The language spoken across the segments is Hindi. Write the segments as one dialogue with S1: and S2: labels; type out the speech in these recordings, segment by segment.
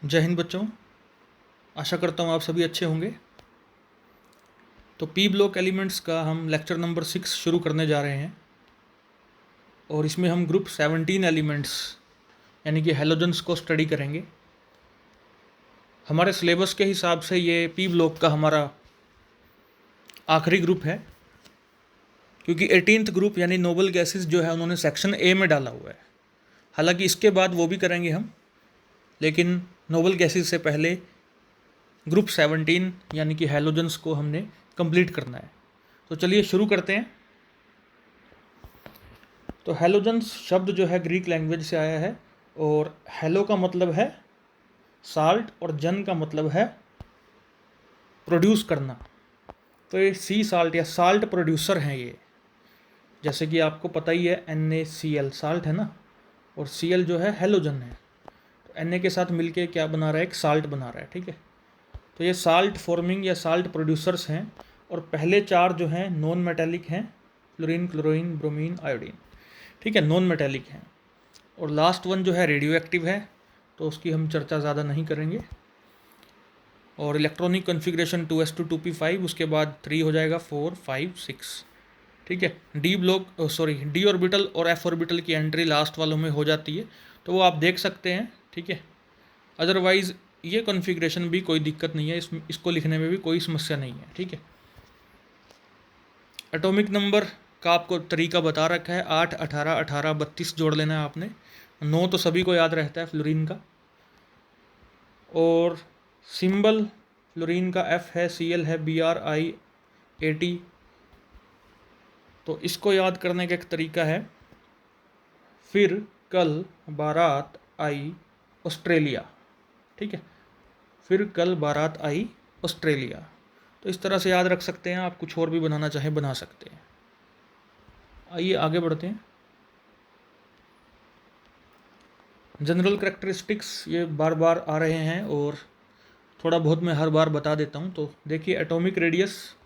S1: जय हिंद बच्चों। आशा करता हूँ आप सभी अच्छे होंगे। तो पी ब्लॉक एलिमेंट्स का हम लेक्चर नंबर 6 शुरू करने जा रहे हैं और इसमें हम ग्रुप 17 एलिमेंट्स यानी कि हैलोजन्स को स्टडी करेंगे। हमारे सिलेबस के हिसाब से ये पी ब्लॉक का हमारा आखिरी ग्रुप है, क्योंकि 18th ग्रुप यानी नोबल गैसेस जो है उन्होंने सेक्शन ए में डाला हुआ है। हालांकि इसके बाद वो भी करेंगे हम, लेकिन नोबल गैसेस से पहले ग्रुप 17 यानी कि हैलोजन्स को हमने कंप्लीट करना है। तो चलिए शुरू करते हैं। तो हैलोजन्स शब्द जो है ग्रीक लैंग्वेज से आया है और हैलो का मतलब है साल्ट और जन का मतलब है प्रोड्यूस करना। तो ये सी साल्ट या साल्ट प्रोड्यूसर हैं ये। जैसे कि आपको पता ही है NaCl साल्ट है ना, और Cl जो है हैलोजन है। तो Na के साथ मिलके क्या बना रहा है, एक साल्ट बना रहा है। ठीक है, तो ये साल्ट फॉर्मिंग या साल्ट प्रोड्यूसर्स हैं। और पहले चार जो हैं नॉन मेटेलिक हैं, फ्लोरीन, क्लोरीन, ब्रोमीन, आयोडीन। ठीक है, नॉन मेटेलिक हैं। और लास्ट वन जो है रेडियो एक्टिव है, तो उसकी हम चर्चा ज़्यादा नहीं करेंगे। और इलेक्ट्रॉनिक कन्फिग्रेशन 2s2 2p5, उसके बाद 3 हो जाएगा 4 5 6। ठीक है, डी ऑर्बिटल और एफ ऑर्बिटल की एंट्री लास्ट वालों में हो जाती है, तो वो आप देख सकते हैं। ठीक है, अदरवाइज़ ये कॉन्फ़िगरेशन भी कोई दिक्कत नहीं है, इसको लिखने में भी कोई समस्या नहीं है। ठीक है, एटॉमिक नंबर का आपको तरीका बता रखा है, 8 18 18 32 जोड़ लेना है आपने। 9 तो सभी को याद रहता है फ्लोरीन का। और सिंबल फ्लोरीन का F है, Cl है, BrI80। तो इसको याद करने का एक तरीका है, फिर कल बारात आई ऑस्ट्रेलिया। ठीक है, फिर कल बारात आई ऑस्ट्रेलिया। तो इस तरह से याद रख सकते हैं आप, कुछ और भी बनाना चाहें बना सकते हैं। आइए आगे बढ़ते हैं। जनरल करैक्टरिस्टिक्स ये बार बार आ रहे हैं और थोड़ा बहुत मैं हर बार बता देता हूँ। तो देखिए, एटॉमिक रेडियस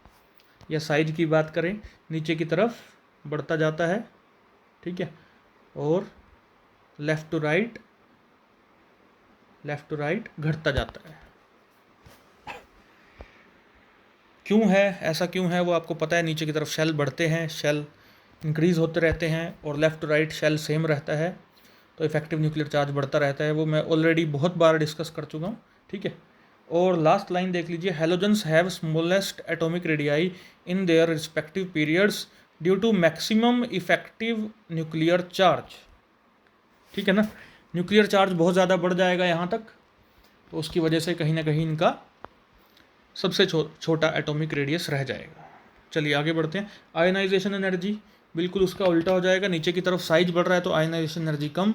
S1: या साइज की बात करें, नीचे की तरफ बढ़ता जाता है। ठीक है, और लेफ़्ट टू राइट घटता जाता है। क्यों है ऐसा, क्यों है वो आपको पता है। नीचे की तरफ शेल बढ़ते हैं, शेल इंक्रीज़ होते रहते हैं, और left to right shell same रहता है, तो इफेक्टिव न्यूक्लियर चार्ज बढ़ता रहता है। वो मैं ऑलरेडी बहुत बार डिस्कस कर चुका हूँ। ठीक है, और लास्ट लाइन देख लीजिए, halogens have smallest atomic radii in their respective periods due to maximum effective nuclear charge. ठीक है ना, न्यूक्लियर चार्ज बहुत ज़्यादा बढ़ जाएगा यहाँ तक, तो उसकी वजह से कहीं ना कहीं इनका सबसे छोटा एटॉमिक रेडियस रह जाएगा। चलिए आगे बढ़ते हैं। आयनाइजेशन एनर्जी बिल्कुल उसका उल्टा हो जाएगा। नीचे की तरफ साइज बढ़ रहा है तो आयनाइजेशन एनर्जी कम,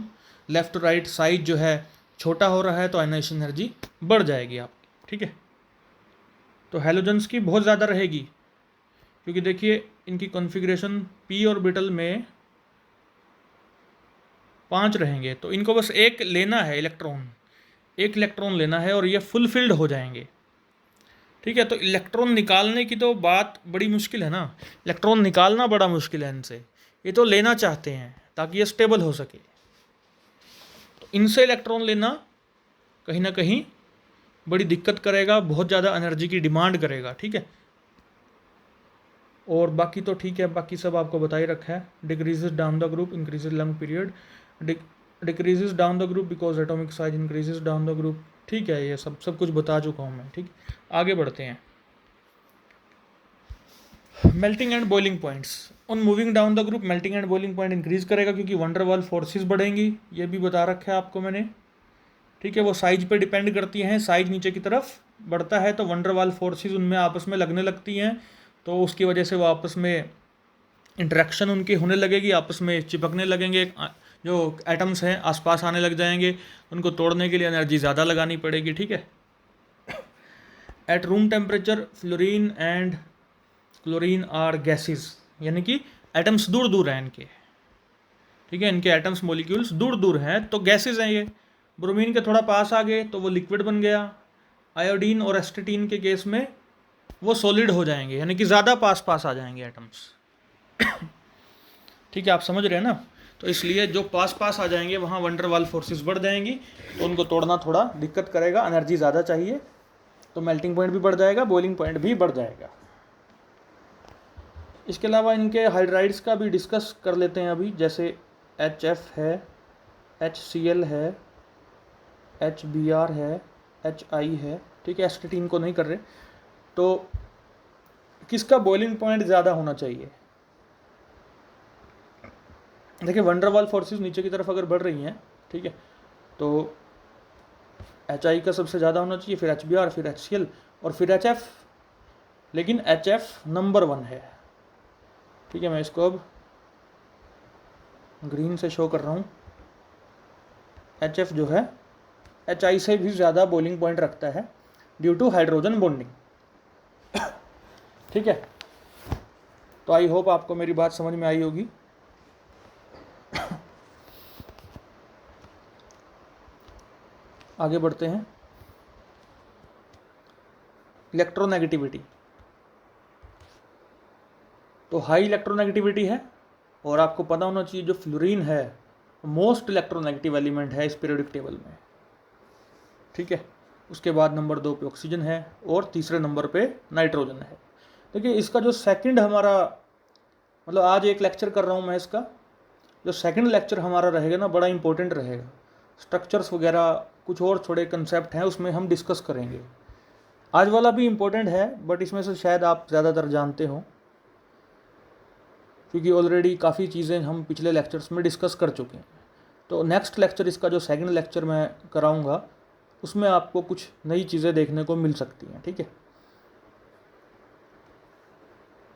S1: लेफ्ट राइट साइज जो है छोटा हो रहा है तो आयनाइजेशन एनर्जी बढ़ जाएगी आपकी। ठीक है, तो हैलोजन्स की बहुत ज़्यादा रहेगी, क्योंकि देखिए इनकी कॉन्फ़िगरेशन पी ऑर्बिटल में 5 रहेंगे, तो इनको बस एक लेना है इलेक्ट्रॉन, एक इलेक्ट्रॉन लेना है और ये फुलफिल्ड हो जाएंगे। ठीक है, तो इलेक्ट्रॉन निकालने की तो बात बड़ी मुश्किल है ना, इलेक्ट्रॉन निकालना बड़ा मुश्किल है इनसे। ये तो लेना चाहते हैं ताकि ये स्टेबल हो सके, तो इनसे इलेक्ट्रॉन लेना कहीं ना कहीं बड़ी दिक्कत करेगा, बहुत ज़्यादा एनर्जी की डिमांड करेगा। ठीक है, और बाकी तो ठीक है, बाकी सब आपको बता ही रखा है। Decreases down the group, increases lung period, decreases down the group because atomic size increases down the group. ठीक है, ये सब कुछ बता चुका हूँ मैं। ठीक, आगे बढ़ते हैं। Melting and boiling points, on moving down the group melting and boiling point increase करेगा, क्योंकि वंडरवाल फोर्सेस बढ़ेंगी, ये भी बता रखा है आपको मैंने। ठीक है, वो साइज पे डिपेंड करती हैं, साइज नीचे की तरफ बढ़ता है तो वंडरवाल फोर्सेस उनमें आपस में लगने लगती हैं, तो उसकी वजह से वो आपस में इंटरेक्शन उनकी होने लगेगी, आपस में चिपकने लगेंगे, जो एटम्स हैं आसपास आने लग जाएंगे, उनको तोड़ने के लिए एनर्जी ज़्यादा लगानी पड़ेगी। ठीक है, at room temperature fluorine and chlorine are gases, यानी कि एटम्स दूर दूर हैं इनके। ठीक है, इनके एटम्स मॉलिक्यूल्स दूर दूर हैं तो गैसेस हैं ये। ब्रोमीन के थोड़ा पास आ गए तो वो लिक्विड बन गया। आयोडीन और एस्टेटीन के केस में वो सॉलिड हो जाएंगे, यानी कि ज़्यादा पास पास आ जाएंगे एटम्स। ठीक है, आप समझ रहे हैं ना। तो इसलिए जो पास पास आ जाएंगे वहाँ वंडर वाल फोर्सेस बढ़ जाएंगी, तो उनको तोड़ना थोड़ा दिक्कत करेगा, एनर्जी ज़्यादा चाहिए, तो मेल्टिंग पॉइंट भी बढ़ जाएगा, बॉइलिंग पॉइंट भी बढ़ जाएगा। इसके अलावा इनके हाइड्राइड्स का भी डिस्कस कर लेते हैं अभी, जैसे HF है, HCl है, HBr है, HI है, ठीक है, एस्टेटीन को नहीं कर रहे। तो किसका बॉइलिंग पॉइंट ज़्यादा होना चाहिए? देखिए वंडरवाल फोर्सेस नीचे की तरफ अगर बढ़ रही हैं, ठीक है, तो HI का सबसे ज़्यादा होना चाहिए, फिर HBr, फिर HCl और फिर HF, लेकिन HF नंबर 1 है, ठीक है। मैं इसको अब ग्रीन से शो कर रहा हूँ। HF जो है HI से भी ज़्यादा बॉइलिंग पॉइंट रखता है ड्यू टू हाइड्रोजन बॉन्डिंग, ठीक है। तो आई होप आपको मेरी बात समझ में आई होगी। आगे बढ़ते हैं। इलेक्ट्रोनेगेटिविटी, तो हाई इलेक्ट्रोनेगेटिविटी है, और आपको पता होना चाहिए जो फ्लोरीन है मोस्ट इलेक्ट्रोनेगेटिव एलिमेंट है इस पीरियोडिक टेबल में, ठीक है। उसके बाद नंबर 2 पे ऑक्सीजन है और तीसरे नंबर पे नाइट्रोजन है। देखिए इसका जो सेकंड हमारा, मतलब आज एक लेक्चर कर रहा हूँ मैं, इसका जो सेकंड लेक्चर हमारा रहेगा ना बड़ा इंपॉर्टेंट रहेगा। स्ट्रक्चर्स वगैरह कुछ और थोड़े कंसेप्ट हैं उसमें हम डिस्कस करेंगे। आज वाला भी इम्पोर्टेंट है बट इसमें से शायद आप ज़्यादातर जानते हो, क्योंकि ऑलरेडी काफ़ी चीज़ें हम पिछले लेक्चर्स में डिस्कस कर चुके हैं। तो नेक्स्ट लेक्चर, इसका जो सेकंड लेक्चर मैं कराऊंगा, उसमें आपको कुछ नई चीज़ें देखने को मिल सकती हैं, ठीक है।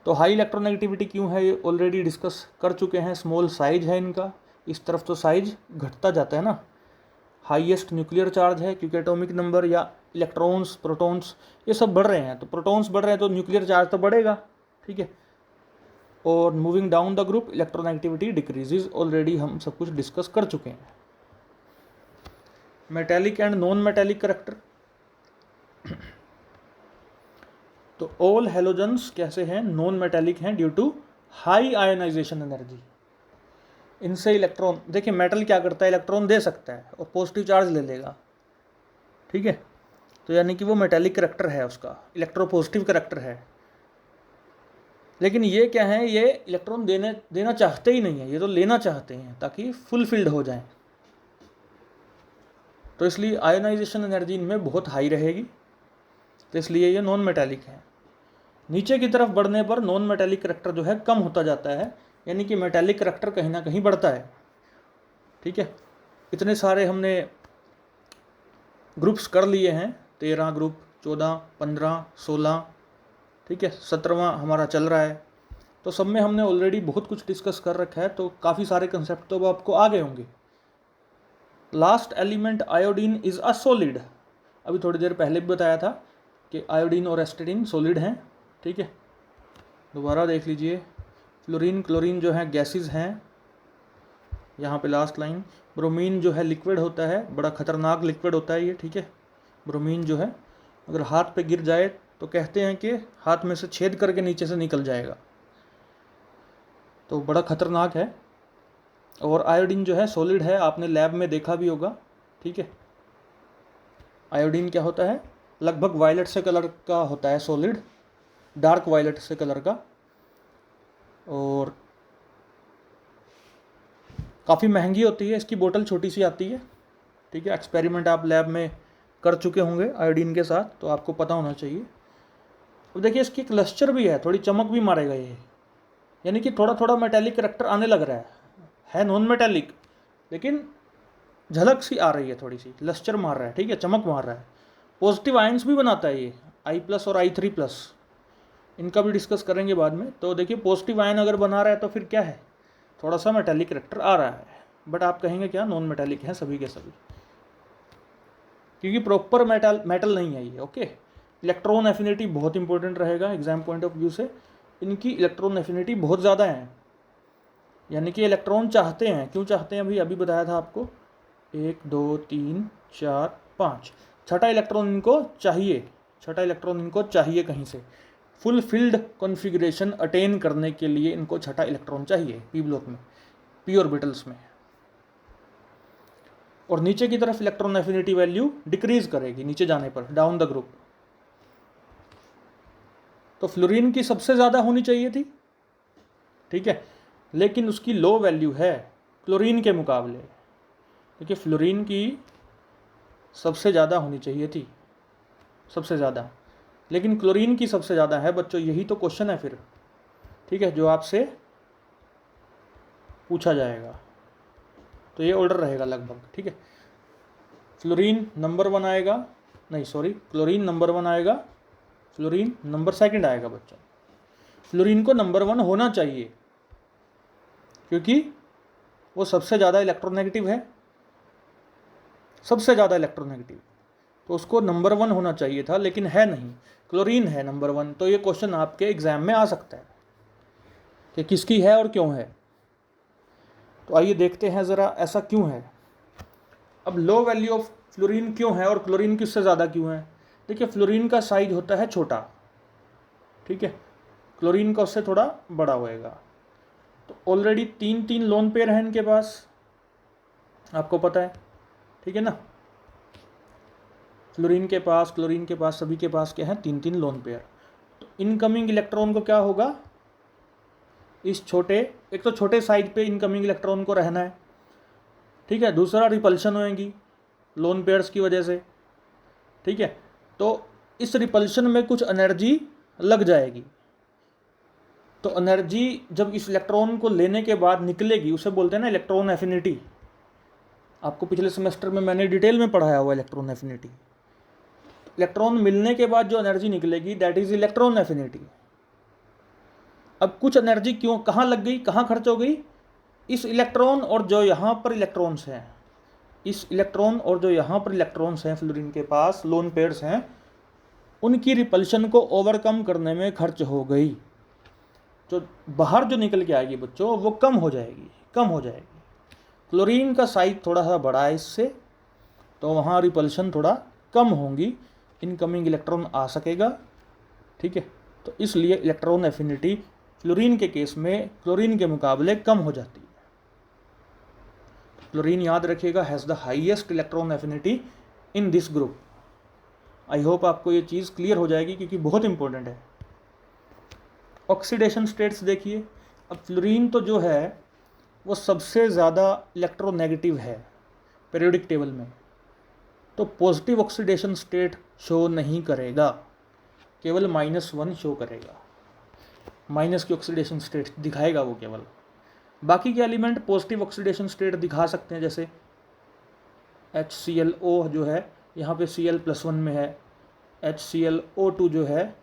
S1: तो हाई इलेक्ट्रोनेगेटिविटी क्यों है ये ऑलरेडी डिस्कस कर चुके हैं। स्मॉल साइज है इनका, इस तरफ तो साइज घटता जाता है ना। हाईएस्ट न्यूक्लियर चार्ज है क्योंकि एटॉमिक नंबर या इलेक्ट्रॉन्स, प्रोटॉन्स ये सब बढ़ रहे हैं, तो प्रोटॉन्स बढ़ रहे हैं तो न्यूक्लियर चार्ज तो बढ़ेगा, ठीक है। और moving down the group electronegativity decreases, already हम सब कुछ डिस्कस कर चुके हैं। Metallic and non metallic character, तो ऑल हेलोजन्स कैसे हैं? नॉन मेटेलिक हैं due to high ionisation energy. इनसे इलेक्ट्रॉन, देखिए मेटल क्या करता है, इलेक्ट्रॉन दे सकता है और पॉजिटिव चार्ज ले लेगा, ठीक है। तो यानी कि वो मेटेलिक करैक्टर है, उसका इलेक्ट्रोपॉजिटिव करैक्टर है। लेकिन ये क्या है, ये इलेक्ट्रॉन देना चाहते ही नहीं है, ये तो लेना चाहते हैं ताकि फुलफिल्ड हो जाएं। तो इसलिए आयोनाइजेशन एनर्जी इनमें बहुत हाई रहेगी, तो इसलिए ये नॉन मेटेलिक है। नीचे की तरफ बढ़ने पर नॉन मेटेलिक करैक्टर जो है कम होता जाता है, यानी कि मेटेलिक करैक्टर कहीं ना कहीं बढ़ता है, ठीक है। इतने सारे हमने ग्रुप्स कर लिए हैं, 13 ग्रुप, 14, 15, 16, ठीक है, 17वां हमारा चल रहा है। तो सब में हमने ऑलरेडी बहुत कुछ डिस्कस कर रखा है, तो काफ़ी सारे कंसेप्ट तो आपको आ गए होंगे। Last element iodine is a solid, अभी थोड़ी देर पहले भी बताया था कि आयोडीन और एस्टेडीन सॉलिड हैं, ठीक है। दोबारा देख लीजिए, फ्लोरीन क्लोरीन जो है गैसेस हैं, यहाँ पे लास्ट लाइन। ब्रोमीन जो है लिक्विड होता है, बड़ा खतरनाक लिक्विड होता है ये, ठीक है। ब्रोमीन जो है अगर हाथ पे गिर जाए तो कहते हैं कि हाथ में से छेद करके नीचे से निकल जाएगा, तो बड़ा खतरनाक है। और आयोडीन जो है सॉलिड है, आपने लैब में देखा भी होगा, ठीक है। आयोडीन क्या होता है, लगभग वायलेट से कलर का होता है, सॉलिड डार्क वायलेट से कलर का, और काफ़ी महंगी होती है, इसकी बोतल छोटी सी आती है, ठीक है। एक्सपेरिमेंट आप लैब में कर चुके होंगे आयोडीन के साथ, तो आपको पता होना चाहिए। अब देखिए इसकी एक लस्चर भी है, थोड़ी चमक भी मारेगा ये, यानी कि थोड़ा थोड़ा मेटेलिक करैक्टर आने लग रहा है नॉन मेटेलिक, लेकिन झलक सी आ रही है, थोड़ी सी लस्चर मार रहा है, ठीक है, चमक मार रहा है। पॉजिटिव आयंस भी बनाता है ये, I+ और I3+, इनका भी डिस्कस करेंगे बाद में। तो देखिए पॉजिटिव आयन अगर बना रहा है तो फिर क्या है, थोड़ा सा मेटेलिक करैक्टर आ रहा है, बट आप कहेंगे क्या नॉन मेटेलिक हैं सभी के सभी, क्योंकि प्रॉपर मेटल नहीं है ये, ओके। इलेक्ट्रॉन एफिनिटी बहुत इंपॉर्टेंट रहेगा एग्जाम पॉइंट ऑफ व्यू से, इनकी इलेक्ट्रॉन एफिनिटी बहुत ज़्यादा है, यानी कि इलेक्ट्रॉन चाहते हैं, क्यों चाहते हैं अभी बताया था आपको, 1 2 3 4 5, छठा इलेक्ट्रॉन इनको चाहिए, छठा इलेक्ट्रॉन इनको चाहिए कहीं से, फुल फिल्ड कॉन्फ़िगरेशन अटेन करने के लिए इनको छठा इलेक्ट्रॉन चाहिए पी ब्लॉक में। p ऑर्बिटल्स में, और नीचे की तरफ इलेक्ट्रॉन एफिनिटी वैल्यू डिक्रीज करेगी नीचे जाने पर, डाउन द ग्रुप। तो फ्लोरीन की सबसे ज़्यादा होनी चाहिए थी, ठीक है, लेकिन उसकी लो वैल्यू है क्लोरीन के मुकाबले। देखिए फ्लोरीन की सबसे ज़्यादा होनी चाहिए थी, सबसे ज़्यादा, लेकिन क्लोरीन की सबसे ज़्यादा है बच्चों। यही तो क्वेश्चन है फिर, ठीक है, जो आपसे पूछा जाएगा। तो ये ऑर्डर रहेगा लगभग, ठीक है। फ्लोरीन नंबर 1 आएगा, नहीं सॉरी, क्लोरीन नंबर 1 आएगा, फ्लोरीन नंबर 2 आएगा बच्चों। फ्लोरीन को नंबर 1 होना चाहिए क्योंकि वो सबसे ज़्यादा इलेक्ट्रोनेगेटिव है, सबसे ज़्यादा इलेक्ट्रोनेगेटिव, तो उसको नंबर 1 होना चाहिए था, लेकिन है नहीं, क्लोरीन है नंबर 1। तो ये क्वेश्चन आपके एग्जाम में आ सकता है कि किसकी है और क्यों है। तो आइए देखते हैं ज़रा ऐसा क्यों है। अब लो वैल्यू ऑफ फ्लोरीन क्यों है और क्लोरीन किससे ज़्यादा क्यों है। देखिए फ्लोरीन का साइज होता है छोटा, ठीक है, क्लोरीन का उससे थोड़ा बड़ा होएगा। तो ऑलरेडी 3 लोन पेयर हैं इनके पास, आपको पता है, ठीक है ना। फ्लोरीन के पास, क्लोरीन के पास, सभी के पास क्या है, 3 लोन पेयर। तो इनकमिंग इलेक्ट्रॉन को क्या होगा, इस छोटे, एक तो छोटे साइज पे इनकमिंग इलेक्ट्रॉन को रहना है, ठीक है, दूसरा रिपल्शन होएगी लोन पेयर्स की वजह से, ठीक है। तो इस रिपल्शन में कुछ एनर्जी लग जाएगी, तो एनर्जी जब इस इलेक्ट्रॉन को लेने के बाद निकलेगी उसे बोलते हैं ना इलेक्ट्रॉन एफिनिटी। आपको पिछले सेमेस्टर में मैंने डिटेल में पढ़ाया हुआ इलेक्ट्रॉन एफिनिटी। इलेक्ट्रॉन मिलने के बाद जो एनर्जी निकलेगी दैट इज इलेक्ट्रॉन एफिनिटी। अब कुछ एनर्जी क्यों, कहाँ लग गई, कहाँ खर्च हो गई, इस इलेक्ट्रॉन और जो यहाँ पर इलेक्ट्रॉन्स हैं, इस इलेक्ट्रॉन और जो यहाँ पर इलेक्ट्रॉन्स हैं फ्लोरीन के पास, लोन पेयर्स हैं, उनकी रिपल्शन को ओवरकम करने में खर्च हो गई। जो बाहर जो निकल के आएगी बच्चों वो कम हो जाएगी, कम हो जाएगी। क्लोरीन का साइज थोड़ा सा बड़ा है इससे, तो वहाँ रिपल्शन थोड़ा कम होंगी, इनकमिंग इलेक्ट्रॉन आ सकेगा, ठीक है। तो इसलिए इलेक्ट्रॉन एफिनिटी फ्लोरीन के केस में क्लोरीन के मुकाबले कम हो जाती है। क्लोरीन याद रखिएगा has the highest electron affinity in this group. I hope आपको ये चीज़ क्लियर हो जाएगी क्योंकि बहुत इंपॉर्टेंट है। ऑक्सीडेशन स्टेट्स देखिए, अब फ्लोरीन तो जो है वो सबसे ज़्यादा इलेक्ट्रोनेगेटिव है पीरियोडिक टेबल में, तो पॉजिटिव ऑक्सीडेशन स्टेट शो नहीं करेगा, केवल -1 शो करेगा, माइनस की ऑक्सीडेशन स्टेट दिखाएगा वो केवल। बाकी के एलिमेंट पॉजिटिव ऑक्सीडेशन स्टेट दिखा सकते हैं, जैसे HClO जो है यहाँ पे Cl+1 में है, HClO2 जो है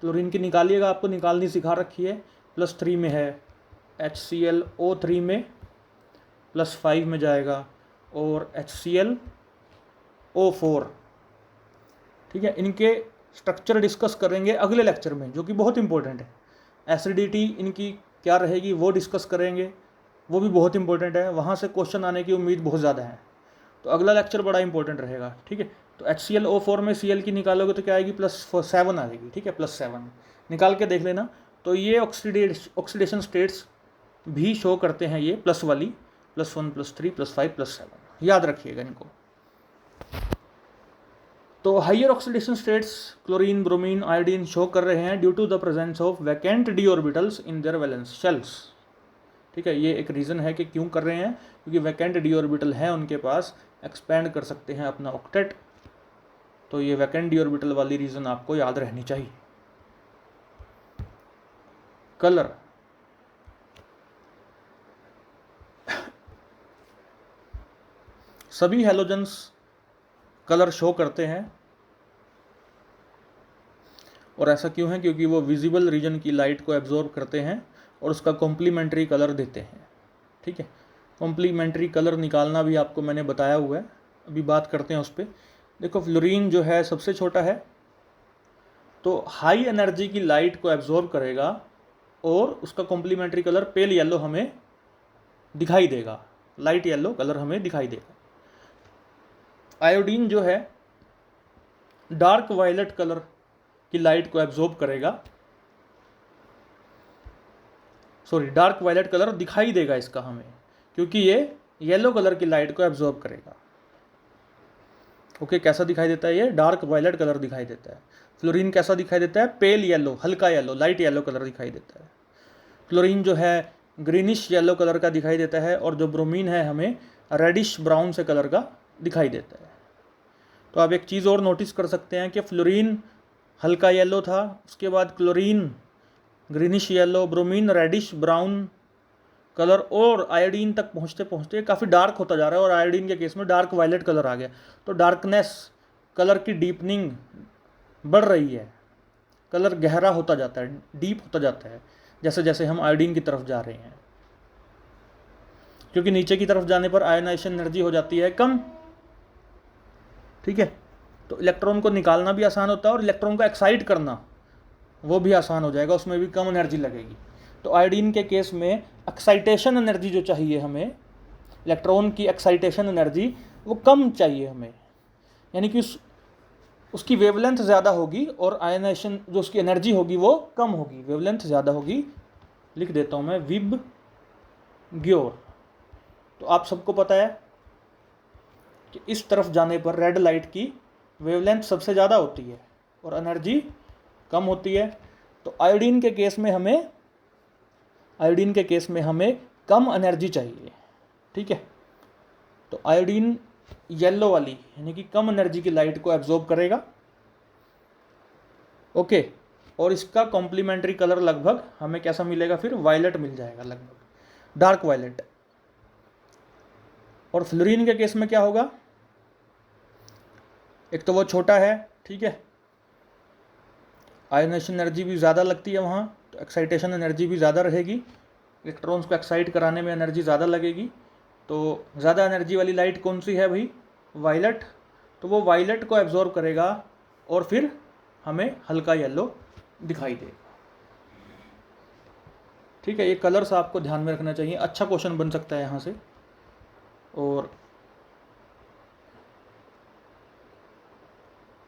S1: क्लोरीन की निकालिएगा, आपको निकालनी सिखा रखी है, +3 में है, HClO3 में +5 में जाएगा, और HClO4, ठीक है। इनके स्ट्रक्चर डिस्कस करेंगे अगले लेक्चर में जो कि बहुत इंपॉर्टेंट है। एसिडिटी इनकी क्या रहेगी वो डिस्कस करेंगे, वो भी बहुत इंपॉर्टेंट है, वहाँ से क्वेश्चन आने की उम्मीद बहुत ज़्यादा है, तो अगला लेक्चर बड़ा इंपॉर्टेंट रहेगा, ठीक है। तो HClO4 में Cl की निकालोगे तो क्या आएगी, +7 आएगी, ठीक है, +7 निकाल के देख लेना। तो ये ऑक्सीडेशन स्टेट्स भी शो करते हैं ये प्लस वाली, +1 +3 +5 +7, याद रखिएगा इनको। तो higher oxidation states chlorine, bromine, iodine show कर रहे हैं due to the presence of vacant d orbitals in their valence shells, ठीक है। ये एक रीज़न है कि क्यों कर रहे हैं, क्योंकि वैकेंट डी ऑर्बिटल है उनके पास, एक्सपैंड कर सकते हैं अपना ऑक्टेट, तो ये वैकेंट डी ऑर्बिटल वाली रीज़न आपको याद रहनी चाहिए। कलर, सभी हैलोजेंस कलर शो करते हैं, और ऐसा क्यों है, क्योंकि वो विजिबल रीजन की लाइट को एब्जॉर्ब करते हैं और उसका कॉम्प्लीमेंट्री कलर देते हैं, ठीक है। कॉम्प्लीमेंट्री कलर निकालना भी आपको मैंने बताया हुआ है, अभी बात करते हैं उस पर। देखो फ्लोरीन जो है सबसे छोटा है, तो हाई एनर्जी की लाइट को एब्जॉर्ब करेगा और उसका कॉम्प्लीमेंट्री कलर पेल येलो हमें दिखाई देगा, लाइट येलो कलर हमें दिखाई देगा। आयोडीन जो है डार्क वायलेट कलर की लाइट को एब्जॉर्ब करेगा, सॉरी डार्क वायलेट कलर दिखाई देगा इसका हमें, क्योंकि ये येलो कलर की लाइट को एब्जॉर्ब करेगा। ओके, कैसा दिखाई देता है ये? डार्क वायलेट कलर दिखाई देता है। फ्लोरीन कैसा दिखाई देता है? पेल येलो, हल्का येलो, लाइट येलो कलर दिखाई देता है। क्लोरीन जो है ग्रीनिश येलो कलर का दिखाई देता है, और जो ब्रोमीन है हमें रेडिश ब्राउन से कलर का दिखाई देता है। तो आप एक चीज़ और नोटिस कर सकते हैं कि फ्लोरीन हल्का येलो था, उसके बाद chlorine greenish yellow, bromine reddish brown colour, और आयोडीन तक पहुँचते पहुँचते काफ़ी डार्क होता जा रहा है, और आयोडीन के केस में डार्क वायलेट कलर आ गया। तो डार्कनेस, कलर की डीपनिंग बढ़ रही है, कलर गहरा होता जाता है, डीप होता जाता है जैसे जैसे हम आयोडीन की तरफ जा रहे हैं, क्योंकि नीचे की तरफ जाने पर आयोनाइजेशन एनर्जी हो जाती है कम। ठीक है, तो इलेक्ट्रॉन को निकालना भी आसान होता है, और इलेक्ट्रॉन को एक्साइट करना वो भी आसान हो जाएगा, उसमें भी कम एनर्जी लगेगी। तो आयोडीन के केस में एक्साइटेशन एनर्जी जो चाहिए हमें, इलेक्ट्रॉन की एक्साइटेशन एनर्जी वो कम चाहिए हमें, यानी कि उसकी वेवलेंथ ज़्यादा होगी और आयनाइजेशन जो उसकी एनर्जी होगी वो कम होगी, वेवलेंथ ज़्यादा होगी। लिख देता हूँ मैं, विब ग्योर। तो आप सबको पता है कि इस तरफ जाने पर रेड लाइट की वेवलेंथ सबसे ज़्यादा होती है और एनर्जी कम होती है। तो आयोडीन के केस में हमें कम एनर्जी चाहिए। ठीक है, तो आयोडीन येलो वाली यानी कि कम एनर्जी की लाइट को एब्जॉर्ब करेगा। ओके, और इसका कॉम्प्लीमेंट्री कलर लगभग हमें कैसा मिलेगा? फिर वायलेट मिल जाएगा, लगभग डार्क वायलेट। और फ्लोरीन के केस में क्या होगा? एक तो वो छोटा है, ठीक है, आयोनाइजेशन एनर्जी भी ज़्यादा लगती है वहाँ, तो एक्साइटेशन एनर्जी भी ज़्यादा रहेगी, इलेक्ट्रॉन्स को एक्साइट कराने में एनर्जी ज़्यादा लगेगी। तो ज़्यादा एनर्जी वाली लाइट कौन सी है भाई? वायलेट। तो वो वायलेट को एब्जॉर्ब करेगा और फिर हमें हल्का येलो दिखाई देगा। ठीक है, ये कलर्स आपको ध्यान में रखना चाहिए, अच्छा क्वेश्चन बन सकता है यहाँ से। और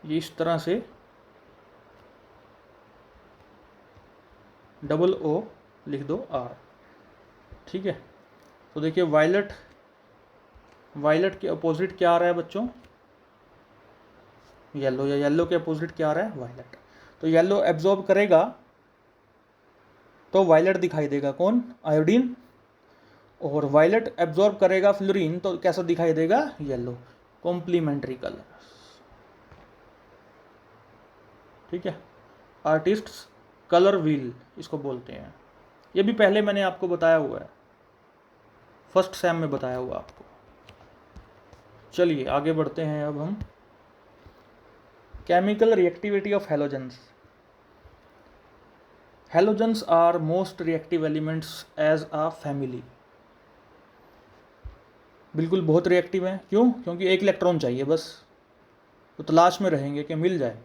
S1: ये इस तरह से O लिख दो R। ठीक है, तो देखिए वायलेट के अपोजिट क्या आ रहा है बच्चों? येलो, या येलो के अपोजिट क्या आ रहा है? वायलेट। तो येलो एब्जॉर्ब करेगा तो वायलेट दिखाई देगा, कौन? आयोडीन। और वायलेट एब्जॉर्ब करेगा फ्लोरीन, तो कैसा दिखाई देगा? येलो। Complementary colour. ठीक है, आर्टिस्ट्स कलर व्हील इसको बोलते हैं। ये भी पहले मैंने आपको बताया हुआ है, फर्स्ट सेम में बताया हुआ आपको। चलिए आगे बढ़ते हैं अब हम। Chemical reactivity of halogens. Halogens are most reactive elements as a family. बिल्कुल बहुत रिएक्टिव हैं। क्यों? क्योंकि एक इलेक्ट्रॉन चाहिए बस, तो तलाश में रहेंगे कि मिल जाए,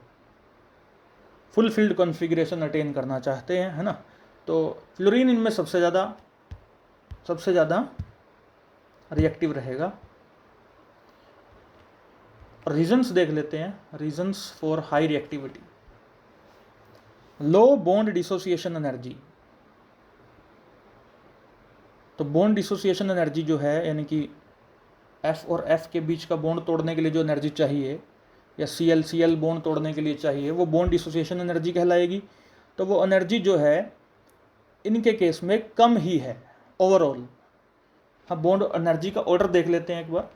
S1: फुल फील्ड कॉन्फ़िगरेशन अटेन करना चाहते हैं, है ना। तो फ्लोरीन इनमें सबसे ज़्यादा रिएक्टिव रहेगा। रीजंस देख लेते हैं, reasons for high reactivity. Low bond dissociation energy. तो बॉन्ड डिसोसिएशन एनर्जी जो है, यानी कि F और F के बीच का बॉन्ड तोड़ने के लिए जो एनर्जी चाहिए, या Cl बॉन्ड तोड़ने के लिए चाहिए, वो बॉन्ड डिसोसिएशन एनर्जी कहलाएगी। तो वो एनर्जी जो है इनके केस में कम ही है ओवरऑल। हाँ, बॉन्ड एनर्जी का ऑर्डर देख लेते हैं एक बार।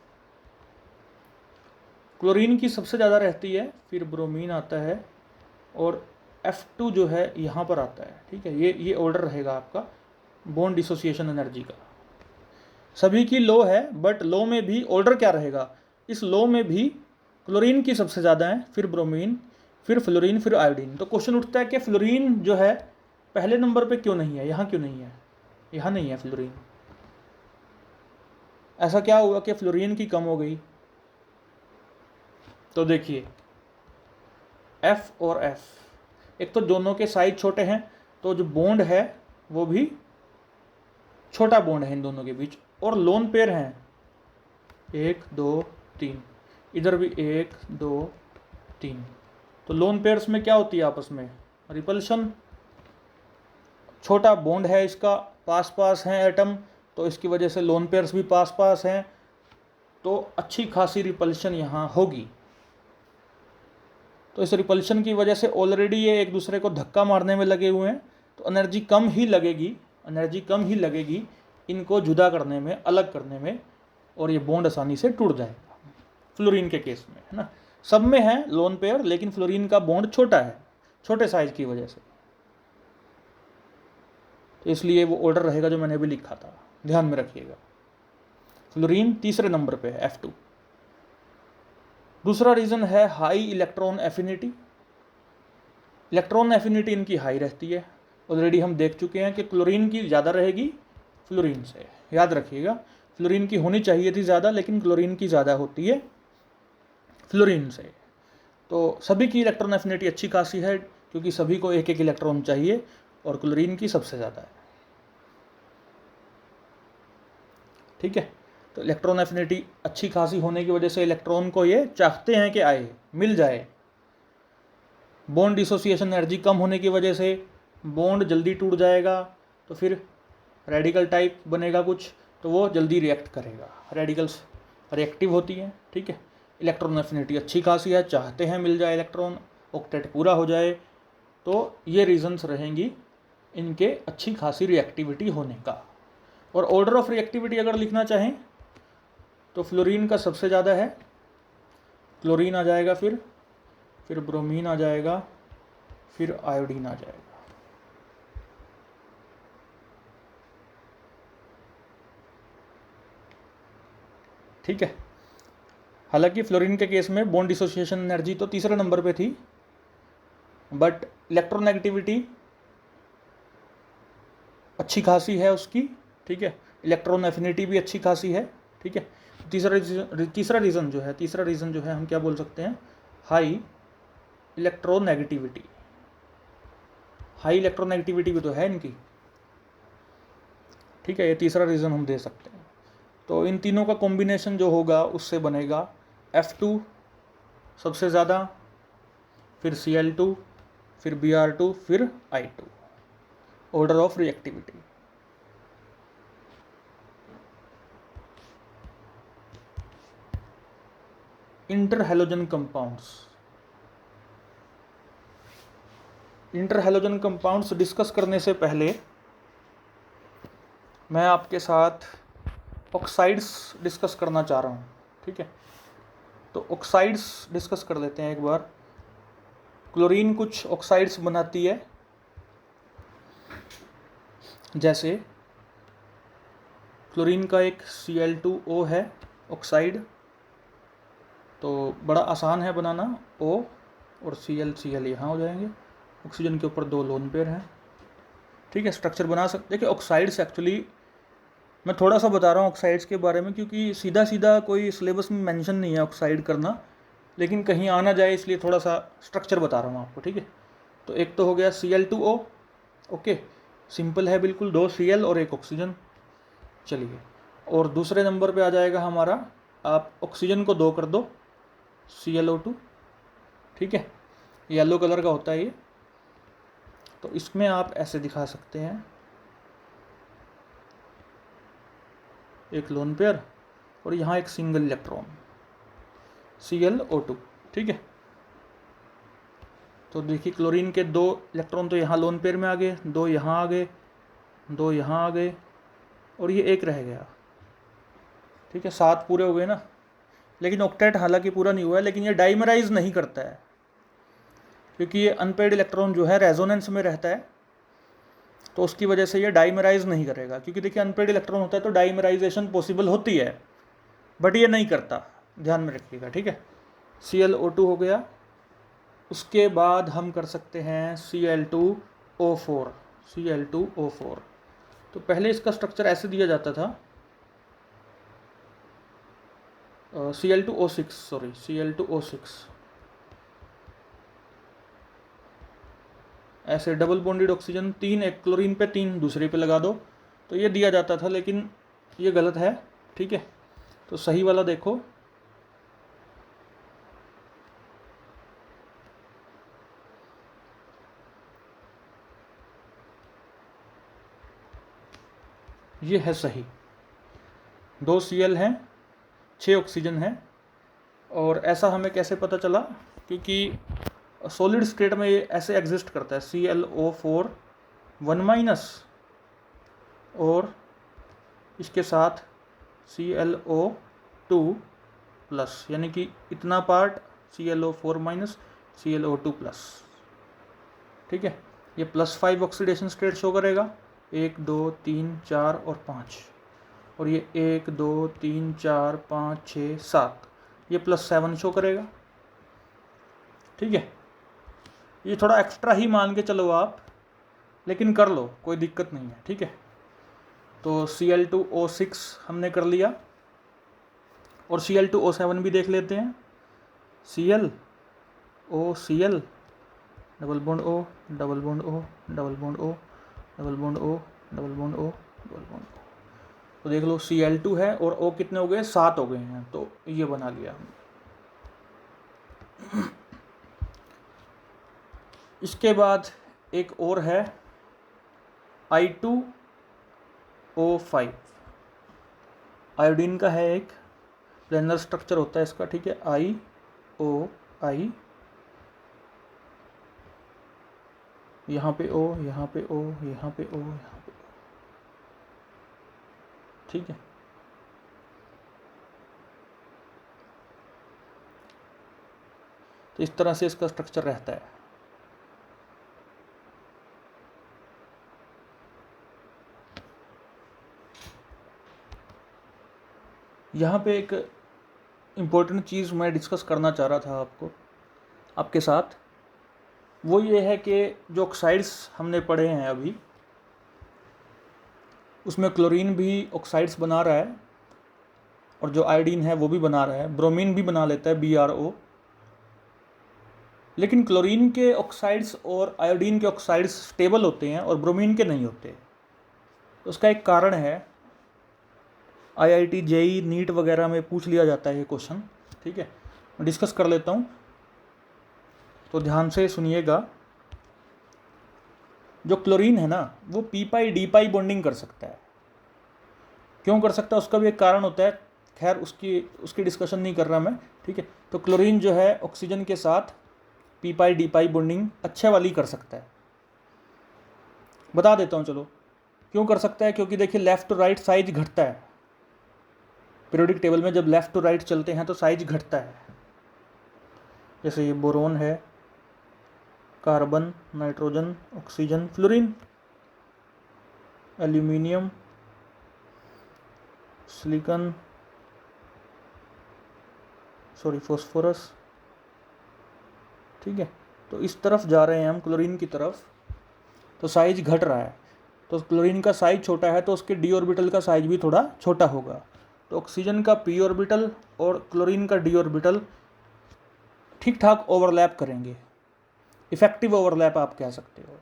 S1: क्लोरीन की सबसे ज़्यादा रहती है, फिर ब्रोमीन आता है, और F2 जो है यहाँ पर आता है। ठीक है, ये ऑर्डर रहेगा आपका बॉन्ड डिसोसिएशन एनर्जी का। सभी की लो है, बट लो में भी ऑर्डर क्या रहेगा? इस लो में भी क्लोरीन की सबसे ज़्यादा है, फिर ब्रोमीन, फिर फ्लोरीन, फिर आयोडीन। तो क्वेश्चन उठता है कि फ्लोरीन जो है पहले नंबर पे क्यों नहीं है? यहाँ क्यों नहीं है? यहाँ नहीं है फ्लोरीन। ऐसा क्या हुआ कि फ्लोरीन की कम हो गई? तो देखिए F और F, एक तो दोनों के साइज छोटे हैं, तो जो बॉन्ड है वो भी छोटा बॉन्ड है इन दोनों के बीच, और लोन पेयर हैं 1 2 3, इधर भी 1 2 3। तो लोन पेयर्स में क्या होती है आपस में? रिपल्शन। छोटा बॉन्ड है इसका, पास पास हैं एटम, तो इसकी वजह से लोन पेयर्स भी पास पास हैं, तो अच्छी खासी रिपल्शन यहाँ होगी। तो इस रिपल्शन की वजह से ऑलरेडी ये एक दूसरे को धक्का मारने में लगे हुए हैं, तो एनर्जी कम ही लगेगी इनको जुदा करने में, अलग करने में, और ये बॉन्ड आसानी से टूट जाएगा फ्लोरीन के केस में, है ना। सब में है लोन पेयर, लेकिन फ्लोरीन का बॉन्ड छोटा है, छोटे साइज की वजह से, तो इसलिए वो ऑर्डर रहेगा जो मैंने अभी लिखा था, ध्यान में रखिएगा। फ्लोरीन तीसरे नंबर पे है, F2। दूसरा रीज़न है high electron affinity. Electron affinity इनकी हाई रहती है, ऑलरेडी हम देख चुके हैं कि क्लोरीन की ज़्यादा रहेगी फ्लोरीन से, याद रखिएगा। फ्लोरीन की होनी चाहिए थी ज़्यादा, लेकिन क्लोरीन की ज़्यादा होती है फ्लोरीन से। तो सभी की इलेक्ट्रॉन एफिनिटी अच्छी खासी है, क्योंकि सभी को एक एक इलेक्ट्रॉन चाहिए, और क्लोरीन की सबसे ज़्यादा है, ठीक है। तो इलेक्ट्रॉन एफिनिटी अच्छी खासी होने की वजह से इलेक्ट्रॉन को ये चाहते हैं कि आए, मिल जाए। बॉन्ड डिसोसिएशन एनर्जी कम होने की वजह से बॉन्ड जल्दी टूट जाएगा, तो फिर रेडिकल टाइप बनेगा कुछ, तो वो जल्दी रिएक्ट करेगा, रेडिकल्स रिएक्टिव होती हैं, ठीक है। इलेक्ट्रॉन एफिनिटी अच्छी खासी है, चाहते हैं मिल जाए इलेक्ट्रॉन, ऑक्टेट पूरा हो जाए, तो ये रीजंस रहेंगी इनके अच्छी खासी रिएक्टिविटी होने का। और ऑर्डर ऑफ रिएक्टिविटी अगर लिखना चाहें तो फ्लोरीन का सबसे ज़्यादा है, क्लोरीन आ जाएगा, फिर ब्रोमीन आ जाएगा, फिर आयोडीन आ जाएगा। ठीक है। हालांकि फ्लोरीन के केस में बॉन्ड डिसोसिएशन एनर्जी तो तीसरे नंबर पे थी, बट इलेक्ट्रोनेगेटिविटी अच्छी खासी है उसकी, ठीक है। इलेक्ट्रॉन एफिनिटी भी अच्छी खासी है, ठीक है। तीसरा रीज़न जो है हम क्या बोल सकते हैं, हाई इलेक्ट्रोनेगेटिविटी। हाई इलेक्ट्रोनेगेटिविटी भी तो है इनकी, ठीक है। ये तीसरा रीज़न हम दे सकते हैं। तो इन तीनों का कॉम्बिनेशन जो होगा उससे बनेगा F2 सबसे ज़्यादा, फिर Cl2, फिर Br2, फिर I2, order of reactivity. Interhalogen compounds discuss करने से पहले मैं आपके साथ ऑक्साइड्स डिस्कस करना चाह रहा हूँ, ठीक है। तो ऑक्साइड्स डिस्कस कर लेते हैं एक बार। क्लोरीन कुछ ऑक्साइड्स बनाती है, जैसे क्लोरीन का एक Cl2O है ऑक्साइड, तो बड़ा आसान है बनाना, O और Cl यहाँ हो जाएंगे, ऑक्सीजन के ऊपर 2 लोन पेयर हैं, ठीक है। स्ट्रक्चर बना सकते। देखिए ऑक्साइड्स एक्चुअली मैं थोड़ा सा बता रहा हूँ ऑक्साइड्स के बारे में, क्योंकि सीधा सीधा कोई सिलेबस में मेंशन नहीं है ऑक्साइड करना, लेकिन कहीं आना जाए इसलिए थोड़ा सा स्ट्रक्चर बता रहा हूँ आपको, ठीक है। तो एक तो हो गया Cl2O, ओके, सिंपल है बिल्कुल, 2 Cl और 1 ऑक्सीजन, चलिए। और दूसरे नंबर पे आ जाएगा हमारा, आप ऑक्सीजन को 2 कर दो, ClO2, ठीक है। येलो कलर का होता है ये, तो इसमें आप ऐसे दिखा सकते हैं, एक लोन पेयर और यहाँ एक सिंगल इलेक्ट्रॉन ClO2, ठीक है। तो देखिए क्लोरीन के 2 इलेक्ट्रॉन तो यहाँ लोन पेयर में आ गए, 2 यहाँ आ गए, 2 यहाँ आ गए, और ये एक रह गया, ठीक है। 7 पूरे हो गए ना। लेकिन ऑक्टेट हालांकि पूरा नहीं हुआ है, लेकिन ये डाइमराइज नहीं करता है, क्योंकि ये अनपेड इलेक्ट्रॉन जो है रेजोनेंस में रहता है, तो उसकी वजह से ये डाइमराइज नहीं करेगा। क्योंकि देखिए अनपेड इलेक्ट्रॉन होता है तो डाइमराइजेशन पॉसिबल होती है, बट ये नहीं करता, ध्यान में रखिएगा, ठीक है। ClO2 हो गया। उसके बाद हम कर सकते हैं Cl2O4। तो पहले इसका स्ट्रक्चर ऐसे दिया जाता था, Cl2O6, ऐसे डबल बॉन्डेड ऑक्सीजन 3, एक क्लोरीन पे 3 दूसरे पे लगा दो, तो ये दिया जाता था, लेकिन ये गलत है, ठीक है। तो सही वाला देखो, ये है सही, 2 Cl हैं, 6 ऑक्सीजन हैं। और ऐसा हमें कैसे पता चला? क्योंकि सॉलिड स्टेट में ये ऐसे एग्जिस्ट करता है, ClO4 1- और इसके साथ ClO2+, यानी कि इतना पार्ट ClO4- ClO2+। ठीक है, ये +5 ऑक्सीडेशन स्टेट शो करेगा, 1 2 3 4 और 5। और ये 1 2 3 4 5 6 7, ये +7 शो करेगा। ठीक है, ये थोड़ा एक्स्ट्रा ही मान के चलो आप, लेकिन कर लो, कोई दिक्कत नहीं है। ठीक है, तो Cl2O6 हमने कर लिया, और Cl2O7 भी देख लेते हैं। Cl O Cl double bond O, double bond O, double bond O, double bond O, double bond O, double bond O। तो देख लो Cl2 है और O कितने हो गए? 7 हो गए हैं, तो ये बना लिया हमने। इसके बाद एक और है I2O5, आयोडीन का है, एक प्लेनर स्ट्रक्चर होता है इसका। ठीक है, I यहाँ पे O, यहाँ पे O, यहाँ पे O, यहाँ पे O। ठीक है, तो इस तरह से इसका स्ट्रक्चर रहता है। यहाँ पे एक इम्पोर्टेंट चीज़ मैं डिस्कस करना चाह रहा था आपके साथ, वो ये है कि जो ऑक्साइड्स हमने पढ़े हैं अभी, उसमें क्लोरीन भी ऑक्साइड्स बना रहा है, और जो आयोडीन है वो भी बना रहा है, ब्रोमीन भी बना लेता है, BrO। लेकिन क्लोरीन के ऑक्साइड्स और आयोडीन के ऑक्साइड्स स्टेबल होते हैं और ब्रोमीन के नहीं होते। तो उसका एक कारण है, IIT JEE नीट वगैरह में पूछ लिया जाता है ये क्वेश्चन। ठीक है, मैं डिस्कस कर लेता हूँ, तो ध्यान से सुनिएगा। जो क्लोरीन है ना, वो p-pi-d-pi बॉन्डिंग कर सकता है। क्यों कर सकता है, उसका भी एक कारण होता है, खैर उसकी डिस्कशन नहीं कर रहा मैं। ठीक है, तो क्लोरीन जो है ऑक्सीजन के साथ p-pi-d-pi बॉन्डिंग अच्छे वाली कर सकता है। बता देता हूँ चलो क्यों कर सकता है। क्योंकि देखिए, लेफ़्ट टू राइट साइज घटता है पीरियोडिक टेबल में, जब लेफ़्ट टू राइट चलते हैं तो साइज घटता है। जैसे ये बोरोन है, carbon, nitrogen, oxygen, fluorine, aluminium, silicon, phosphorus. ठीक है, तो इस तरफ जा रहे हैं हम, क्लोरीन की तरफ, तो साइज घट रहा है। तो क्लोरीन का साइज छोटा है तो उसके डी ऑर्बिटल का साइज भी थोड़ा छोटा होगा। तो ऑक्सीजन का p ऑर्बिटल और क्लोरीन का d ऑर्बिटल ठीक ठाक ओवरलैप करेंगे, इफेक्टिव ओवरलैप आप कह सकते हो।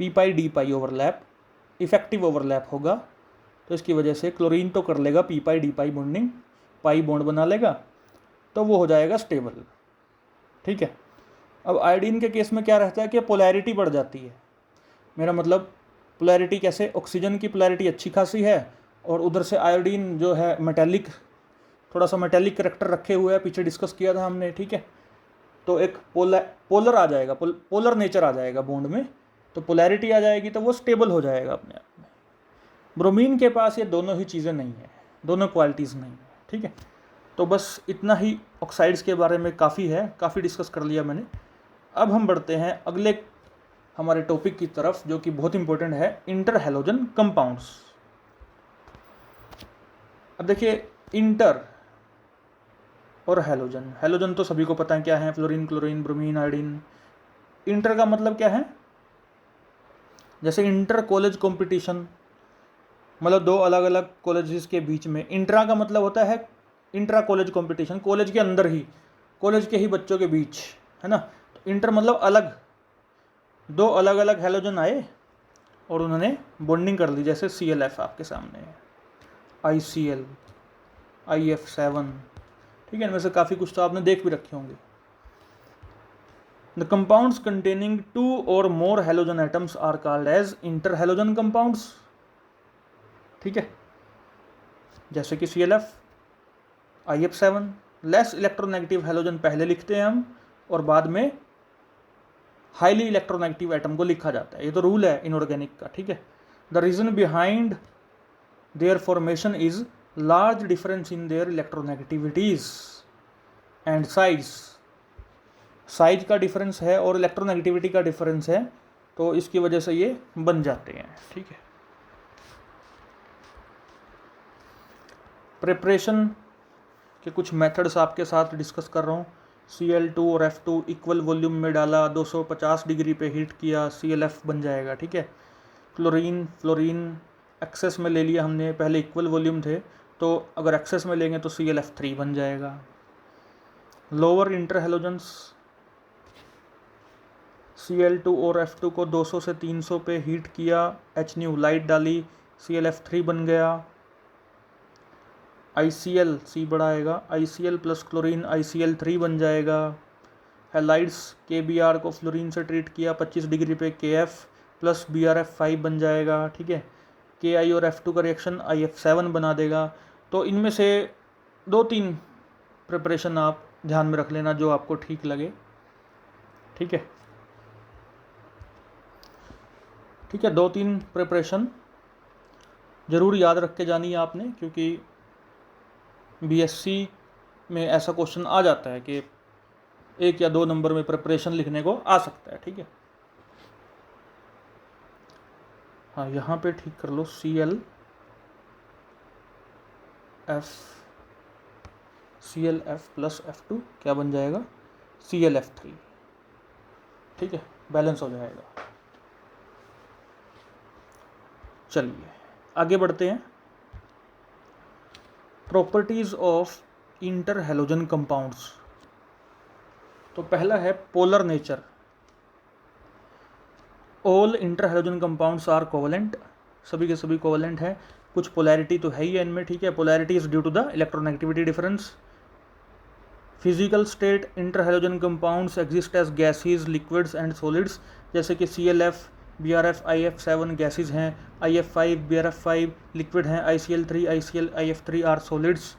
S1: p-pi-d-pi ओवरलैप, इफेक्टिव ओवरलैप होगा। तो इसकी वजह से क्लोरीन तो कर लेगा p-pi-d-pi बॉन्डिंग, पाई बॉन्ड बना लेगा, तो वो हो जाएगा स्टेबल। ठीक है, अब आयोडीन के केस में क्या रहता है कि पोलैरिटी बढ़ जाती है। मेरा मतलब पोलैरिटी कैसे, ऑक्सीजन की पोलैरिटी अच्छी खासी है, और उधर से आयोडीन जो है मेटेलिक, थोड़ा सा मेटेलिक करेक्टर रखे हुए है, पीछे डिस्कस किया था हमने। ठीक है, तो एक पोलर आ जाएगा, पोलर नेचर आ जाएगा बॉन्ड में, तो पोलैरिटी आ जाएगी, तो वो स्टेबल हो जाएगा अपने आप में। ब्रोमीन के पास ये दोनों ही चीज़ें नहीं है, दोनों क्वालिटीज़ नहीं है। ठीक है, तो बस इतना ही ऑक्साइड्स के बारे में काफ़ी है, काफ़ी डिस्कस कर लिया मैंने। अब हम बढ़ते हैं अगले हमारे टॉपिक की तरफ, जो कि बहुत इंपॉर्टेंट है, इंटर हैलोजन कंपाउंड्स। अब देखिए, इंटर और हैलोजन, हैलोजन तो सभी को पता है क्या है, fluorine, chlorine, bromine, iodine. Inter का मतलब क्या है? जैसे इंटर कॉलेज कंपटीशन, मतलब दो अलग अलग कॉलेजेस के बीच में। इंट्रा का मतलब होता है इंट्रा कॉलेज कंपटीशन, कॉलेज के अंदर ही, कॉलेज के ही बच्चों के बीच, है ना। तो इंटर मतलब अलग, दो अलग अलग हैलोजन आए और उन्होंने बॉन्डिंग कर ली। जैसे ClF आपके सामने है, ICl, IF7। ठीक है, इनमें से काफ़ी कुछ तो आपने देख भी रखे होंगे। The compounds containing 2 or more halogen atoms are called as interhalogen compounds। ठीक है, जैसे कि ClF, IF7, less electronegative halogen पहले लिखते हैं हम और बाद में हाईली इलेक्ट्रोनेगेटिव एटम को लिखा जाता है। ये तो रूल है इनऑर्गेनिक का, ठीक है। The reason behind their formation is large difference in their electronegativities and size. Size का डिफरेंस है और इलेक्ट्रोनेगेटिविटी का डिफरेंस है, तो इसकी वजह से ये बन जाते हैं, ठीक है। प्रिपरेशन के कुछ मेथड्स आपके साथ डिस्कस कर रहा हूँ। Cl2 और F2 इक्वल वॉल्यूम में डाला, 250 डिग्री पे हीट किया, ClF बन जाएगा, ठीक है। फ्लोरीन एक्सेस में ले लिया हमने, पहले इक्वल वॉल्यूम थे, तो अगर एक्सेस में लेंगे तो ClF3 बन जाएगा। लोअर इंटर हैलोजेंस Cl2 और F2 को 200 से 300 पे हीट किया, HNu लाइट डाली, ClF3 बन गया। ICl C बड़ा आएगा, ICl प्लस क्लोरीन ICl3 बन जाएगा। हैलाइड्स KBr को फ्लोरीन से ट्रीट किया 25 डिग्री पे, KF प्लस BrF5 बन जाएगा, ठीक है। KI और F2 का रिएक्शन IF7 बना देगा। तो इनमें से 2-3 प्रिपरेशन आप ध्यान में रख लेना जो आपको ठीक लगे, ठीक है। ठीक है, 2-3 प्रिपरेशन ज़रूर याद रख के जानी है आपने, क्योंकि BSc में ऐसा क्वेश्चन आ जाता है कि 1 या 2 नंबर में प्रिपरेशन लिखने को आ सकता है, ठीक है। हाँ, यहाँ पे ठीक कर लो, ClF प्लस F2 क्या बन जाएगा, ClF3, ठीक है, बैलेंस हो जाएगा। चलिए आगे बढ़ते हैं। Properties of inter halogen compounds. तो पहला है polar nature. All inter halogen compounds are covalent, सभी के सभी कोवलेंट हैं। कुछ पोलैरिटी तो है ही है इनमें, ठीक है। Polarity is due to the electronegativity difference. Physical state inter halogen compounds exist as gases, liquids and solids, जैसे कि ClF, BrF, IF7 गैसेज हैं, IF5, BrF5 लिक्विड हैं, ICl3, IF3 are solids.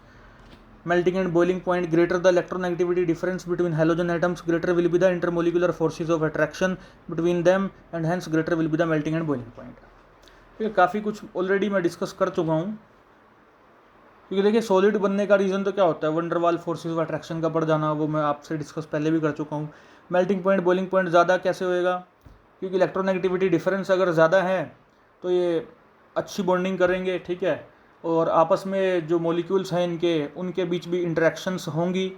S1: Melting and boiling point, greater the electronegativity difference between halogen atoms, greater will be the intermolecular forces of attraction between them and hence greater will be the melting and boiling point। ठीक है, काफ़ी कुछ ऑलरेडी मैं डिस्कस कर चुका हूँ, क्योंकि देखिए सॉलिड बनने का रीज़न तो क्या होता है, वंडरवाल फोर्सेस ऑफ अट्रैक्शन का बढ़ जाना, वो मैं आपसे डिस्कस पहले भी कर चुका हूँ। मेल्टिंग पॉइंट, बॉइलिंग पॉइंट ज़्यादा कैसे होएगा, क्योंकि इलेक्ट्रोनेगेटिविटी डिफरेंस अगर ज़्यादा है तो ये अच्छी बॉन्डिंग करेंगे, ठीक है, और आपस में जो मॉलिक्यूल्स हैं इनके, उनके बीच भी इंटरेक्शंस होंगी,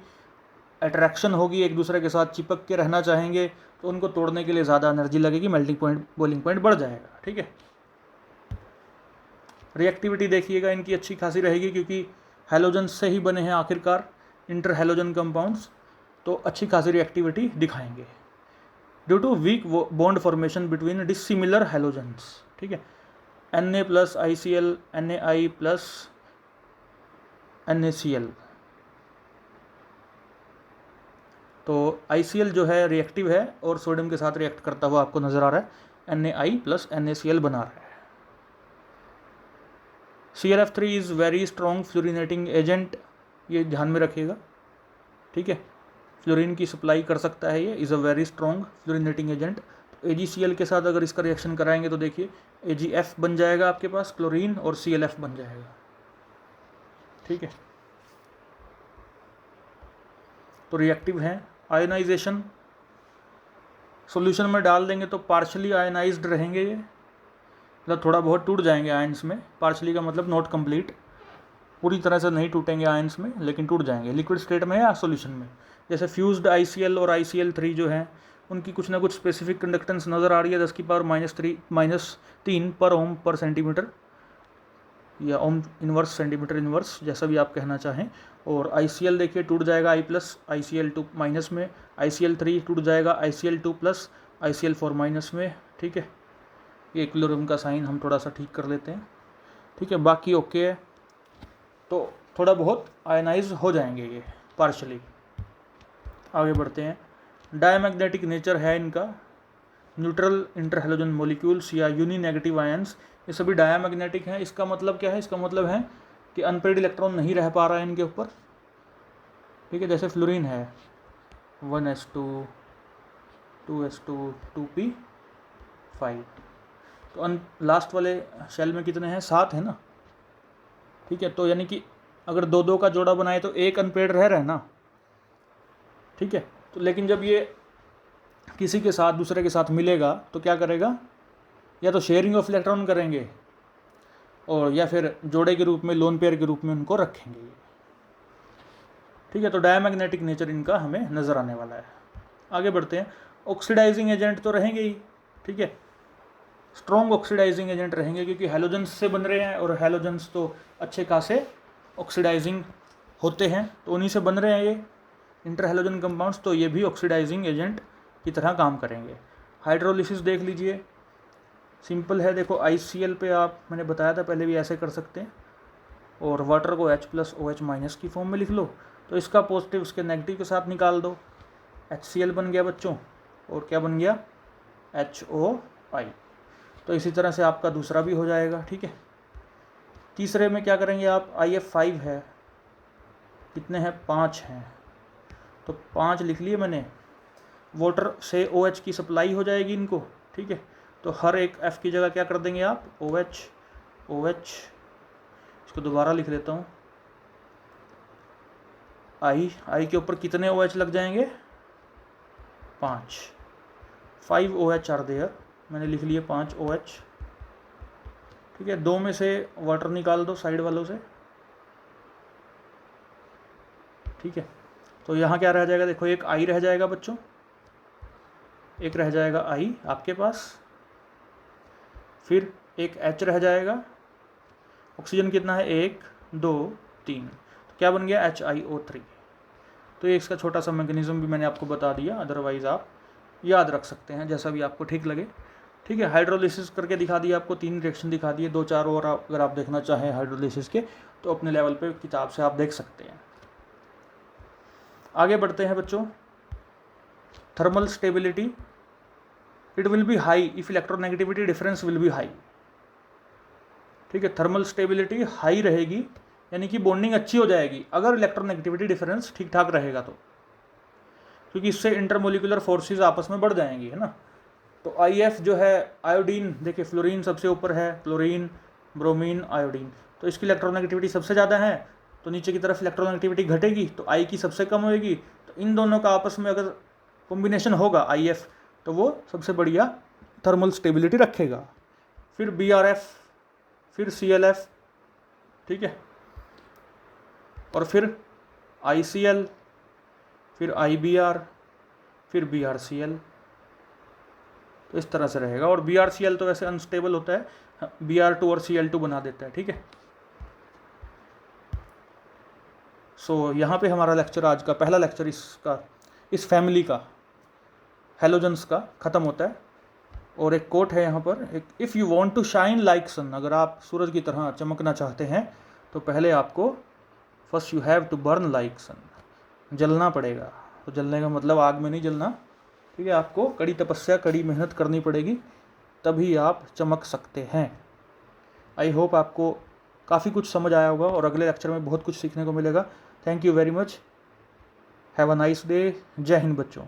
S1: अट्रैक्शन होगी, एक दूसरे के साथ चिपक के रहना चाहेंगे, तो उनको तोड़ने के लिए ज़्यादा एनर्जी लगेगी, मेल्टिंग पॉइंट, बॉइलिंग पॉइंट बढ़ जाएगा, ठीक है। रिएक्टिविटी देखिएगा इनकी अच्छी खासी रहेगी, क्योंकि हैलोजन से ही बने हैं आखिरकार इंटर हैलोजन कंपाउंड्स, तो अच्छी खासी रिएक्टिविटी दिखाएंगे। Due to weak bond formation between dissimilar halogens, ठीक है। Na plus ICl, NaI plus NaCl, तो ICl जो है रिएक्टिव है और सोडियम के साथ रिएक्ट करता हुआ आपको नज़र आ रहा है, NaI प्लस NaCl बना रहा है। ClF3 is very strong fluorinating agent, ये ध्यान में रखिएगा, ठीक है। फ्लोरीन की सप्लाई कर सकता है ये, is a very strong fluorinating agent. AgCl के साथ अगर इसका रिएक्शन कराएंगे तो देखिए AgF बन जाएगा आपके पास, क्लोरीन, और ClF बन जाएगा, ठीक है। तो रिएक्टिव हैं। आयनाइजेशन, सॉल्यूशन में डाल देंगे तो पार्शली आयनाइज्ड रहेंगे ये, मतलब थोड़ा बहुत टूट जाएंगे आयंस में। पार्शली का मतलब नॉट कंप्लीट, पूरी तरह से नहीं टूटेंगे आयंस में, लेकिन टूट जाएंगे लिक्विड स्टेट में या सॉल्यूशन में। जैसे फ्यूज्ड ICl और ICl3 जो हैं, उनकी कुछ ना कुछ स्पेसिफिक कंडक्टेंस नज़र आ रही है, 10 की पावर -3 पर ओम पर सेंटीमीटर, या ओम इनवर्स सेंटीमीटर इनवर्स, जैसा भी आप कहना चाहें। और ICl देखिए टूट जाएगा I प्लस ICl2 माइनस में, ICl3 टूट जाएगा ICl2 प्लस ICl4 माइनस में, ठीक है। ये इक्विलिब्रियम का साइन हम थोड़ा सा ठीक कर लेते हैं, ठीक है, बाकी ओके है। तो थोड़ा बहुत आयनाइज हो जाएंगे ये पार्शली। आगे बढ़ते हैं। डायमैग्नेटिक नेचर है इनका, न्यूट्रल इंटरहैलोजन मॉलिक्यूल्स या यूनी नेगेटिव आयंस, ये सभी डायमैग्नेटिक हैं। इसका मतलब क्या है, इसका मतलब है कि अनपेड इलेक्ट्रॉन नहीं रह पा रहा है इनके ऊपर, ठीक है। जैसे फ्लोरीन है 1s2 2s2 2p5, तो लास्ट वाले शेल में कितने हैं, 7 है ना, ठीक है। तो यानी कि अगर 2-2 का जोड़ा बनाए तो एक अनपेड रह रहा है ना, ठीक है। तो लेकिन जब ये किसी के साथ दूसरे के साथ मिलेगा तो क्या करेगा, या तो शेयरिंग ऑफ इलेक्ट्रॉन करेंगे और या फिर जोड़े के रूप में, लोन पेयर के रूप में उनको रखेंगे, ठीक है। तो डायमैग्नेटिक नेचर इनका हमें नज़र आने वाला है। आगे बढ़ते हैं। ऑक्सीडाइजिंग एजेंट तो रहेंगे ही, ठीक है, स्ट्रॉन्ग ऑक्सीडाइजिंग एजेंट रहेंगे क्योंकि हैलोजेंस से बन रहे हैं और हैलोजेंस तो अच्छे खासे ऑक्सीडाइजिंग होते हैं, तो उन्हीं से बन रहे हैं ये इंटर हैलोजन कंपाउंड्स, तो ये भी ऑक्सीडाइजिंग एजेंट की तरह काम करेंगे। हाइड्रोलिसिस देख लीजिए, सिंपल है, देखो ICl पे आप, मैंने बताया था पहले भी, ऐसे कर सकते हैं और वाटर को H+OH- की फॉर्म में लिख लो, तो इसका पॉजिटिव उसके नेगेटिव के साथ निकाल दो, HCl बन गया बच्चों, और क्या बन गया, HOI। तो इसी तरह से आपका दूसरा भी हो जाएगा, ठीक है। तीसरे में क्या करेंगे आप, IF5 है, कितने हैं, 5 हैं, तो 5 लिख लिए मैंने। वाटर से OH की सप्लाई हो जाएगी इनको, ठीक है। तो हर एक F की जगह क्या कर देंगे आप, OH, इसको दोबारा लिख लेता हूँ, I के ऊपर कितने OH लग जाएंगे, 5 OH आर देयर, मैंने लिख लिए 5 OH, ठीक है। 2 में से वाटर निकाल दो साइड वालों से, ठीक है। तो यहाँ क्या रह जाएगा, देखो एक I रह जाएगा बच्चों, एक रह जाएगा I आपके पास, फिर एक H रह जाएगा, ऑक्सीजन कितना है, 1 2 3, तो क्या बन गया, HiO3। तो ये इसका छोटा सा मैकेनिज्म भी मैंने आपको बता दिया, अदरवाइज़ आप याद रख सकते हैं जैसा भी आपको ठीक लगे, ठीक है। हाइड्रोलिसिस करके दिखा दिया आपको, 3 रिएक्शन दिखा दिए, 2-4 और अगर आप देखना चाहें हाइड्रोलिसिस के तो अपने लेवल पे किताब से आप देख सकते हैं। आगे बढ़ते हैं बच्चों। Thermal stability, it will be high if electronegativity difference will be high, ठीक है। थर्मल स्टेबिलिटी हाई रहेगी, यानी कि बॉन्डिंग अच्छी हो जाएगी अगर इलेक्ट्रोनेगेटिविटी डिफरेंस ठीक ठाक रहेगा तो, क्योंकि इससे इंटरमोलिकुलर फोर्सेस आपस में बढ़ जाएंगी, है ना। तो IF जो है, आयोडीन, देखिए फ्लोरीन सबसे ऊपर है, क्लोरीन, ब्रोमीन, आयोडीन, तो इसकी इलेक्ट्रोनेगेटिविटी सबसे ज़्यादा है, तो नीचे की तरफ इलेक्ट्रोनेगेटिविटी घटेगी, तो I की सबसे कम होगी, तो इन दोनों का आपस में अगर कॉम्बिनेशन होगा IF, तो वो सबसे बढ़िया थर्मल स्टेबिलिटी रखेगा। फिर BRF, फिर CLF, ठीक है, और फिर ICL, फिर IBR, फिर BRCL, तो इस तरह से रहेगा। और BRCL तो वैसे अनस्टेबल होता है, Br2 और Cl2 बना देता है, ठीक है। सो यहाँ पे हमारा लेक्चर, आज का पहला लेक्चर इसका, इस फैमिली का, हैलोजेंस का ख़त्म होता है। और एक कोट है यहाँ पर, एक, if you want to shine like sun, अगर आप सूरज की तरह चमकना चाहते हैं तो पहले आपको, first you have to burn like sun, जलना पड़ेगा। तो जलने का मतलब आग में नहीं जलना, ठीक है, आपको कड़ी तपस्या, कड़ी मेहनत करनी पड़ेगी, तभी आप चमक सकते हैं। आई होप आपको काफ़ी कुछ समझ आया होगा और अगले लेक्चर में बहुत कुछ सीखने को मिलेगा। Thank you very much, have a nice day, जय हिंद बच्चों।